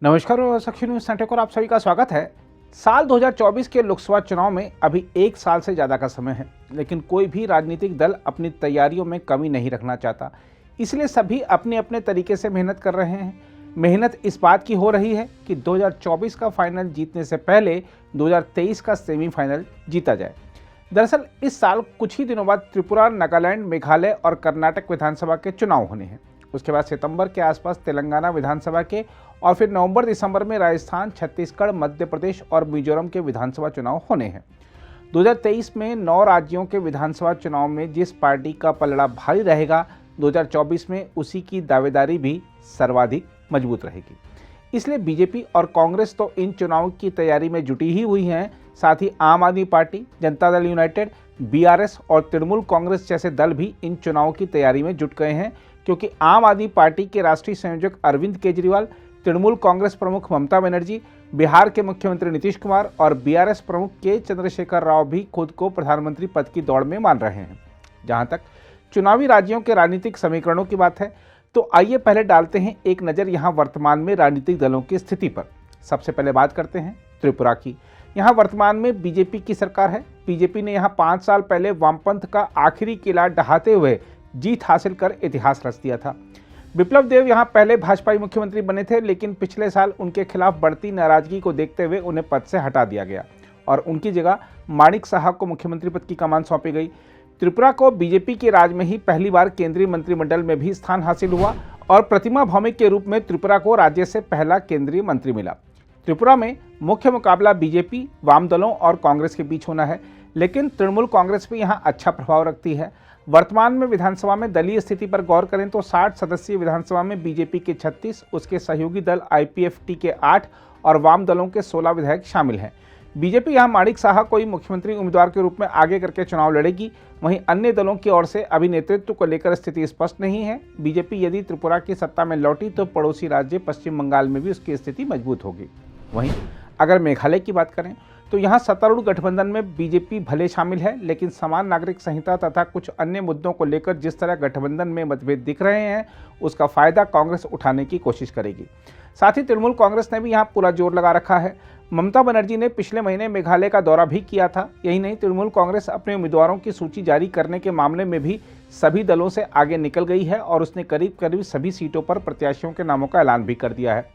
नमस्कार और सखी न्यूज सेंटर पर आप सभी का स्वागत है। साल 2024 के लोकसभा चुनाव में अभी एक साल से ज़्यादा का समय है, लेकिन कोई भी राजनीतिक दल अपनी तैयारियों में कमी नहीं रखना चाहता। इसलिए सभी अपने अपने तरीके से मेहनत कर रहे हैं। मेहनत इस बात की हो रही है कि 2024 का फाइनल जीतने से पहले 2023 का सेमीफाइनल जीता जाए। दरअसल इस साल कुछ ही दिनों बाद त्रिपुरा, नागालैंड, मेघालय और कर्नाटक विधानसभा के चुनाव होने हैं। उसके बाद सितंबर के आसपास तेलंगाना विधानसभा के और फिर नवंबर दिसंबर में राजस्थान, छत्तीसगढ़, मध्य प्रदेश और मिजोरम के विधानसभा चुनाव होने हैं। 2023 में 9 राज्यों के विधानसभा चुनाव में जिस पार्टी का पलड़ा भारी रहेगा, 2024 में उसी की दावेदारी भी सर्वाधिक मजबूत रहेगी। इसलिए बीजेपी और कांग्रेस तो इन चुनावों की तैयारी में जुटी ही हुई हैं। साथ ही आम आदमी party, Janata Dal United, BRS और तृणमूल कांग्रेस जैसे दल भी इन चुनावों की तैयारी में जुट गए हैं, क्योंकि आम आदमी पार्टी के राष्ट्रीय संयोजक अरविंद केजरीवाल, तृणमूल कांग्रेस प्रमुख ममता बनर्जी, बिहार के मुख्यमंत्री नीतीश कुमार और बीआरएस प्रमुख के चंद्रशेखर राव भी खुद को प्रधानमंत्री पद की दौड़ में मान रहे हैं। जहां तक चुनावी राज्यों के राजनीतिक समीकरणों की बात है, तो आइए पहले डालते हैं एक नज़र यहां वर्तमान में राजनीतिक दलों की स्थिति पर। सबसे पहले बात करते हैं त्रिपुरा की। यहाँ वर्तमान में बीजेपी की सरकार है। बीजेपी ने यहाँ 5 साल पहले वामपंथ का आखिरी किला ढहाते हुए जीत हासिल कर इतिहास रच दिया था। बिप्लब देव यहाँ पहले भाजपाई मुख्यमंत्री बने थे, लेकिन पिछले साल उनके खिलाफ बढ़ती नाराजगी को देखते हुए उन्हें पद से हटा दिया गया और उनकी जगह माणिक साहा को मुख्यमंत्री पद की कमान सौंपी गई। त्रिपुरा को बीजेपी के राज में ही पहली बार केंद्रीय मंत्रिमंडल में भी स्थान हासिल हुआ और प्रतिमा भौमिक के रूप में त्रिपुरा को राज्य से पहला केंद्रीय मंत्री मिला। त्रिपुरा में मुख्य मुकाबला बीजेपी, वाम दलों और कांग्रेस के बीच होना है, लेकिन तृणमूल कांग्रेस भी यहाँ अच्छा प्रभाव रखती है। वर्तमान में विधानसभा में दलीय स्थिति पर गौर करें तो 60 सदस्यीय विधानसभा में बीजेपी के 36, उसके सहयोगी दल आईपीएफटी के 8 और वाम दलों के 16 विधायक शामिल हैं। बीजेपी यहाँ माणिक साहा को ही मुख्यमंत्री उम्मीदवार के रूप में आगे करके चुनाव लड़ेगी। वहीं अन्य दलों की ओर से अभी नेतृत्व को लेकर स्थिति स्पष्ट नहीं है। बीजेपी यदि त्रिपुरा की सत्ता में लौटी तो पड़ोसी राज्य पश्चिम बंगाल में भी उसकी स्थिति मजबूत होगी। वहीं अगर मेघालय की बात करें तो यहाँ सत्तारूढ़ गठबंधन में बीजेपी भले शामिल है, लेकिन समान नागरिक संहिता तथा कुछ अन्य मुद्दों को लेकर जिस तरह गठबंधन में मतभेद दिख रहे हैं, उसका फायदा कांग्रेस उठाने की कोशिश करेगी। साथ ही तृणमूल कांग्रेस ने भी यहाँ पूरा जोर लगा रखा है। ममता बनर्जी ने पिछले महीने मेघालय का दौरा भी किया था। यही नहीं, तृणमूल कांग्रेस अपने उम्मीदवारों की सूची जारी करने के मामले में भी सभी दलों से आगे निकल गई है और उसने करीब करीब सभी सीटों पर प्रत्याशियों के नामों का ऐलान भी कर दिया है।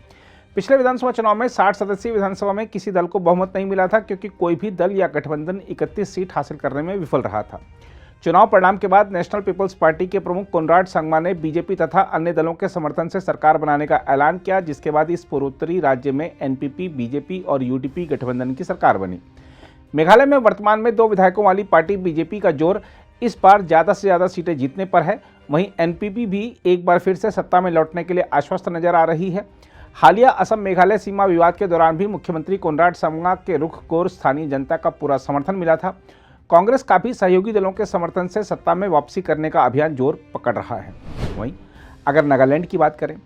पिछले विधानसभा चुनाव में 60 सदस्यीय विधानसभा में किसी दल को बहुमत नहीं मिला था, क्योंकि कोई भी दल या गठबंधन 31 सीट हासिल करने में विफल रहा था। चुनाव परिणाम के बाद नेशनल पीपल्स पार्टी के प्रमुख कोनराड संगमा ने बीजेपी तथा अन्य दलों के समर्थन से सरकार बनाने का ऐलान किया, जिसके बाद इस पूर्वोत्तरी राज्य में एनपीपी, बीजेपी और यूडीपी गठबंधन की सरकार बनी। मेघालय में वर्तमान में 2 विधायकों वाली पार्टी बीजेपी का जोर इस बार ज़्यादा से ज़्यादा सीटें जीतने पर है। वहीं एनपीपी भी एक बार फिर से सत्ता में लौटने के लिए आश्वस्त नजर आ रही है। हालिया असम मेघालय सीमा विवाद के दौरान भी मुख्यमंत्री कोनराड संगमा के रुख को स्थानीय जनता का पूरा समर्थन मिला था। कांग्रेस का भी सहयोगी दलों के समर्थन से सत्ता में वापसी करने का अभियान जोर पकड़ रहा है। वहीं अगर नागालैंड की बात करें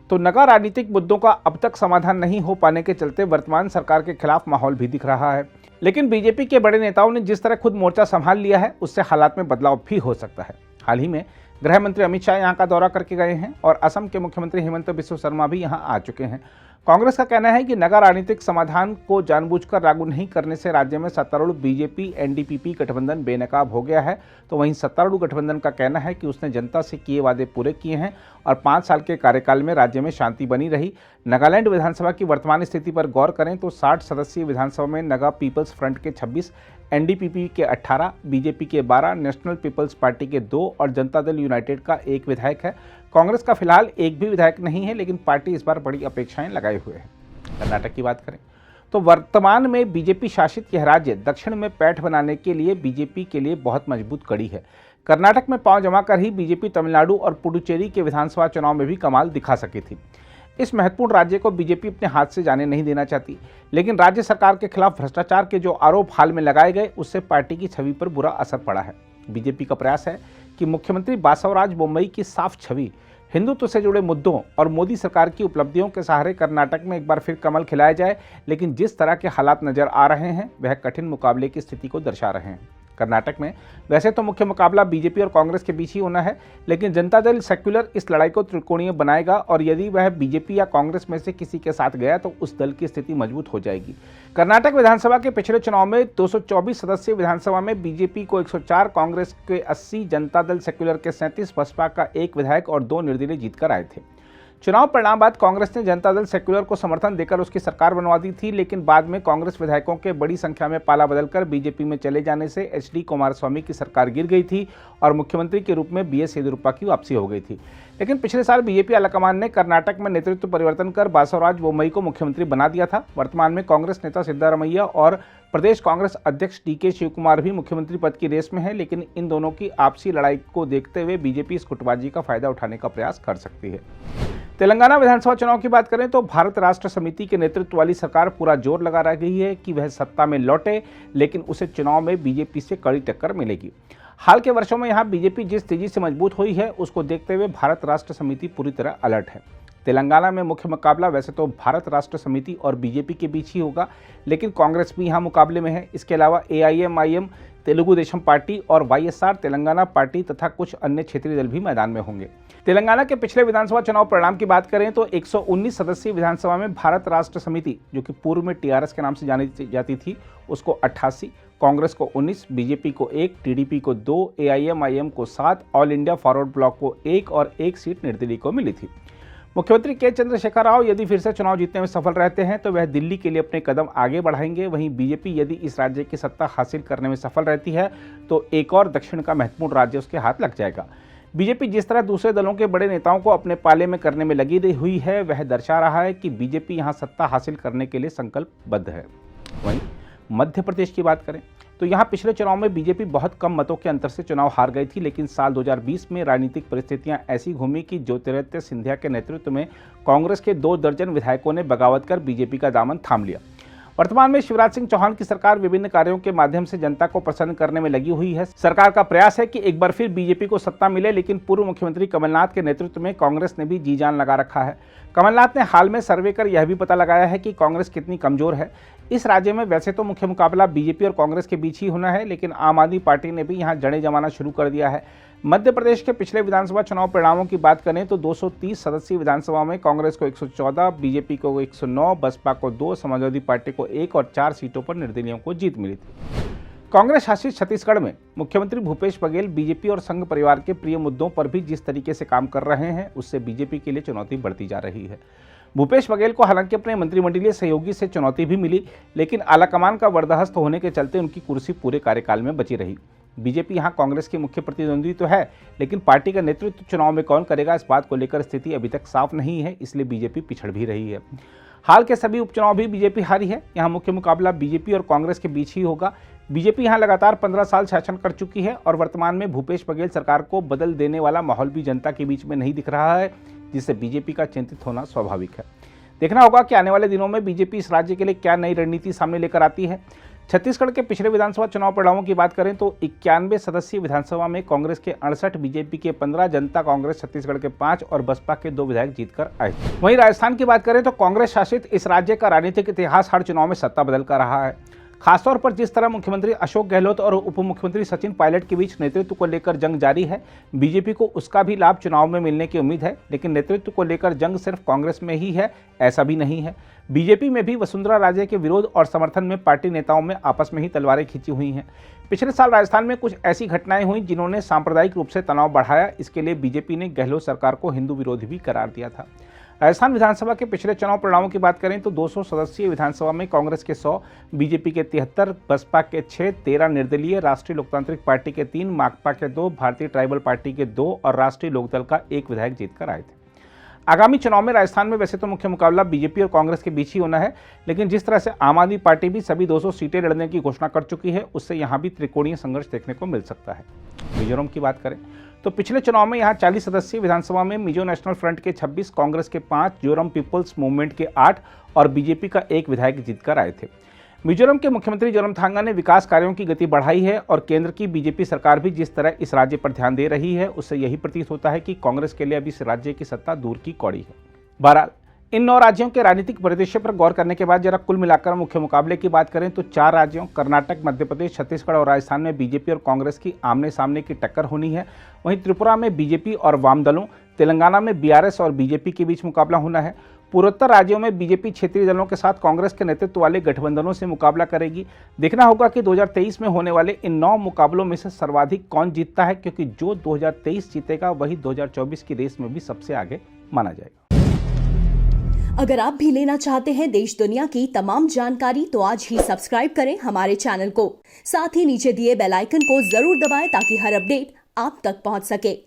तो नगा राजनीतिक मुद्दों का अब तक समाधान नहीं हो पाने के चलते वर्तमान सरकार के खिलाफ माहौल भी दिख रहा है। लेकिन बीजेपी के बड़े नेताओं ने जिस तरह खुद मोर्चा संभाल लिया है, उससे हालात में बदलाव भी हो सकता है। हाल ही में गृह मंत्री अमित शाह यहां का दौरा करके गए हैं और असम के मुख्यमंत्री हेमंत बिस्वा शर्मा भी यहां आ चुके हैं। कांग्रेस का कहना है कि नगा राजनीतिक समाधान को जानबूझकर लागू नहीं करने से राज्य में सत्तारूढ़ बीजेपी एनडीपीपी गठबंधन बेनकाब हो गया है। तो वहीं सत्तारूढ़ गठबंधन का कहना है कि उसने जनता से किए वादे पूरे किए हैं और 5 साल के कार्यकाल में राज्य में शांति बनी रही। नागालैंड विधानसभा की वर्तमान स्थिति पर गौर करें तो 60 सदस्यीय विधानसभा में नगा पीपल्स फ्रंट के 26, एनडीपीपी के 18, बीजेपी के 12, नेशनल पीपल्स पार्टी के 2 और जनता दल यूनाइटेड का 1 विधायक है। कांग्रेस का फिलहाल एक भी विधायक नहीं है, लेकिन पार्टी इस बार बड़ी अपेक्षाएं लगाए हुए है। कर्नाटक की बात करें तो वर्तमान में बीजेपी शासित यह राज्य दक्षिण में पैठ बनाने के लिए बीजेपी के लिए बहुत मजबूत कड़ी है। कर्नाटक में पांव जमा कर ही बीजेपी तमिलनाडु और पुडुचेरी के विधानसभा चुनाव में भी कमाल दिखा सकी थी। इस महत्वपूर्ण राज्य को बीजेपी अपने हाथ से जाने नहीं देना चाहती, लेकिन राज्य सरकार के खिलाफ भ्रष्टाचार के जो आरोप हाल में लगाए गए, उससे पार्टी की छवि पर बुरा असर पड़ा है। बीजेपी का प्रयास है कि मुख्यमंत्री बासवराज बोम्मई की साफ छवि, हिंदुत्व से जुड़े मुद्दों और मोदी सरकार की उपलब्धियों के सहारे कर्नाटक में एक बार फिर कमल खिलाया जाए, लेकिन जिस तरह के हालात नजर आ रहे हैं वह कठिन मुकाबले की स्थिति को दर्शा रहे हैं। कर्नाटक में वैसे तो मुख्य मुकाबला बीजेपी और कांग्रेस के बीच ही होना है, लेकिन जनता दल सेक्युलर इस लड़ाई को त्रिकोणीय बनाएगा और यदि वह बीजेपी या कांग्रेस में से किसी के साथ गया तो उस दल की स्थिति मजबूत हो जाएगी। कर्नाटक विधानसभा के पिछले चुनाव में 224 सदस्यीय विधानसभा में बीजेपी को 104, कांग्रेस के 80, जनता दल सेक्युलर के 37, बसपा का 1 विधायक और 2 निर्दलीय जीतकर आए थे। चुनाव परिणाम बाद कांग्रेस ने जनता दल सेक्युलर को समर्थन देकर उसकी सरकार बनवा दी थी, लेकिन बाद में कांग्रेस विधायकों के बड़ी संख्या में पाला बदलकर बीजेपी में चले जाने से एचडी कुमारस्वामी की सरकार गिर गई थी और मुख्यमंत्री के रूप में बीएस येदियुरप्पा की वापसी हो गई थी। लेकिन पिछले साल बीजेपी आलाकमान ने कर्नाटक में नेतृत्व परिवर्तन कर बासवराज बोम्मई को मुख्यमंत्री बना दिया था। वर्तमान में कांग्रेस नेता सिद्धारमैया और प्रदेश कांग्रेस अध्यक्ष डीके शिवकुमार भी मुख्यमंत्री पद की रेस में है, लेकिन इन दोनों की आपसी लड़ाई को देखते हुए बीजेपी इस गुटबाजी का फायदा उठाने का प्रयास कर सकती है। तेलंगाना विधानसभा चुनाव की बात करें तो भारत राष्ट्र समिति के नेतृत्व वाली सरकार पूरा जोर लगा रही है कि वह सत्ता में लौटे, लेकिन उसे चुनाव में बीजेपी से कड़ी टक्कर मिलेगी। हाल के वर्षों में यहां बीजेपी जिस तेजी से मजबूत हुई है उसको देखते हुए भारत राष्ट्र समिति पूरी तरह अलर्ट है। तेलंगाना में मुख्य मुकाबला वैसे तो भारत राष्ट्र समिति और बीजेपी के बीच ही होगा, लेकिन कांग्रेस भी यहां मुकाबले में है। इसके अलावा AIMIM, तेलुगु देशम पार्टी और YSR तेलंगाना पार्टी तथा कुछ अन्य क्षेत्रीय दल भी मैदान में होंगे। तेलंगाना के पिछले विधानसभा चुनाव परिणाम की बात करें तो 119 सदस्यीय विधानसभा में भारत राष्ट्र समिति, जो कि पूर्व में TRS के नाम से जानी जाती थी, उसको 88, कांग्रेस को 19, बीजेपी को 1, TDP को 2, AIMIM को 7, ऑल इंडिया फॉरवर्ड ब्लॉक को 1 और 1 सीट निर्दलीय को मिली थी। मुख्यमंत्री के चंद्रशेखर राव यदि फिर से चुनाव जीतने में सफल रहते हैं तो वह दिल्ली के लिए अपने कदम आगे बढ़ाएंगे। वहीं बीजेपी यदि इस राज्य की सत्ता हासिल करने में सफल रहती है तो एक और दक्षिण का महत्वपूर्ण राज्य उसके हाथ लग जाएगा। बीजेपी जिस तरह दूसरे दलों के बड़े नेताओं को अपने पाले में करने में लगी हुई है, वह दर्शा रहा है कि बीजेपी यहां सत्ता हासिल करने के लिए संकल्पबद्ध है। वहीं मध्य प्रदेश की बात करें तो यहां पिछले चुनाव में बीजेपी बहुत कम मतों के अंतर से चुनाव हार गई थी, लेकिन साल 2020 में राजनीतिक परिस्थितियां ऐसी घूमी कि ज्योतिरादित्य सिंधिया के नेतृत्व में कांग्रेस के 2 दर्जन विधायकों ने बगावत कर बीजेपी का दामन थाम लिया। वर्तमान में शिवराज सिंह चौहान की सरकार विभिन्न कार्यों के माध्यम से जनता को प्रसन्न करने में लगी हुई है। सरकार का प्रयास है कि एक बार फिर बीजेपी को सत्ता मिले, लेकिन पूर्व मुख्यमंत्री कमलनाथ के नेतृत्व में कांग्रेस ने भी जी जान लगा रखा है। कमलनाथ ने हाल में सर्वे कर यह भी पता लगाया है कि कांग्रेस कितनी कमजोर है। इस राज्य में वैसे तो मुख्य मुकाबला बीजेपी और कांग्रेस के बीच ही होना है, लेकिन आम आदमी पार्टी ने भी यहां जड़ें जमाना शुरू कर दिया है। मध्य प्रदेश के पिछले विधानसभा चुनाव परिणामों की बात करें तो 230 सदस्यीय विधानसभा में कांग्रेस को 114, बीजेपी को 109, बसपा को 2, समाजवादी पार्टी को 1 और 4 सीटों पर निर्दलीयों को जीत मिली थी। कांग्रेस शासित छत्तीसगढ़ में मुख्यमंत्री भूपेश बघेल बीजेपी और संघ परिवार के प्रिय मुद्दों पर भी जिस तरीके से काम कर रहे हैं, उससे बीजेपी के लिए चुनौती बढ़ती जा रही है। भूपेश बघेल को हालांकि अपने मंत्रिमंडलीय सहयोगी से चुनौती भी मिली, लेकिन आलाकमान का बर्दाश्त होने के चलते उनकी कुर्सी पूरे कार्यकाल में बची रही। बीजेपी यहां कांग्रेस की मुख्य प्रतिद्वंदी तो है, लेकिन पार्टी का नेतृत्व चुनाव में कौन करेगा, इस बात को लेकर स्थिति अभी तक साफ नहीं है, इसलिए बीजेपी पिछड़ भी रही है। हाल के सभी उपचुनाव भी बीजेपी हारी है। यहां मुख्य मुकाबला बीजेपी और कांग्रेस के बीच ही होगा। बीजेपी यहां लगातार 15 साल शासन कर चुकी है और वर्तमान में भूपेश बघेल सरकार को बदल देने वाला माहौल भी जनता के बीच में नहीं दिख रहा है, जिससे बीजेपी का चिंतित होना स्वाभाविक है। देखना होगा कि आने वाले दिनों में बीजेपी इस राज्य के लिए क्या नई रणनीति सामने लेकर आती है। छत्तीसगढ़ के पिछले विधानसभा चुनाव परिणामों की बात करें तो 91 सदस्यीय विधानसभा में कांग्रेस के 68, बीजेपी के 15, जनता कांग्रेस छत्तीसगढ़ के 5 और बसपा के 2 विधायक जीतकर आए। वहीं राजस्थान की बात करें तो कांग्रेस शासित इस राज्य का राजनीतिक इतिहास हर चुनाव में सत्ता बदल कर रहा है। खासतौर पर जिस तरह मुख्यमंत्री अशोक गहलोत और उप मुख्यमंत्री सचिन पायलट के बीच नेतृत्व को लेकर जंग जारी है, बीजेपी को उसका भी लाभ चुनाव में मिलने की उम्मीद है। लेकिन नेतृत्व को लेकर जंग सिर्फ कांग्रेस में ही है, ऐसा भी नहीं है। बीजेपी में भी वसुंधरा राजे के विरोध और समर्थन में पार्टी नेताओं में आपस में ही तलवारें खींची हुई हैं। पिछले साल राजस्थान में कुछ ऐसी घटनाएं हुई जिन्होंने सांप्रदायिक रूप से तनाव बढ़ाया। इसके लिए बीजेपी ने गहलोत सरकार को हिंदू विरोधी भी करार दिया था। राजस्थान विधानसभा के पिछले चुनाव परिणामों की बात करें तो 200 सदस्यीय विधानसभा में कांग्रेस के 100, बीजेपी के 73, बसपा के 6, 13 निर्दलीय, राष्ट्रीय लोकतांत्रिक पार्टी के 3, माकपा के 2, भारतीय ट्राइबल पार्टी के 2 और राष्ट्रीय लोकदल का 1 विधायक जीतकर आए थे। आगामी चुनाव में राजस्थान में वैसे तो मुख्य मुकाबला बीजेपी और कांग्रेस के बीच ही होना है, लेकिन जिस तरह से आम आदमी पार्टी भी सभी 200 सीटें लड़ने की घोषणा कर चुकी है, उससे यहां भी त्रिकोणीय संघर्ष देखने को मिल सकता है। मिजोरम की बात करें तो पिछले चुनाव में यहां 40 सदस्यीय विधानसभा में मिजो नेशनल फ्रंट के 26, कांग्रेस के 5, जोरम पीपल्स मूवमेंट के 8 और बीजेपी का 1 विधायक जीतकर आए थे। मिजोरम के मुख्यमंत्री जोरमथांगा ने विकास कार्यों की गति बढ़ाई है और केंद्र की बीजेपी सरकार भी जिस तरह इस राज्य पर ध्यान दे रही है, उससे यही प्रतीत होता है कि कांग्रेस के लिए अभी इस राज्य की सत्ता दूर की कौड़ी है। बहरहाल इन 9 राज्यों के राजनीतिक परिदृश्य पर गौर करने के बाद जरा कुल मिलाकर मुख्य मुकाबले की बात करें तो 4 राज्यों कर्नाटक, मध्य प्रदेश, छत्तीसगढ़ और राजस्थान में बीजेपी और कांग्रेस की आमने सामने की टक्कर होनी है। वहीं त्रिपुरा में बीजेपी और वाम दलों, तेलंगाना में बीआरएस और बीजेपी के बीच मुकाबला होना है। पूर्वोत्तर राज्यों में बीजेपी क्षेत्रीय दलों के साथ कांग्रेस के नेतृत्व वाले गठबंधनों से मुकाबला करेगी। देखना होगा कि 2023 में होने वाले इन 9 मुकाबलों में से सर्वाधिक कौन जीतता है, क्योंकि जो 2023 जीतेगा वही 2024 की रेस में भी सबसे आगे माना जाएगा। अगर आप भी लेना चाहते हैं देश दुनिया की तमाम जानकारी तो आज ही सब्सक्राइब करें हमारे चैनल को। साथ ही नीचे दिए बेल आइकन को जरूर दबाएं ताकि हर अपडेट आप तक पहुंच सके।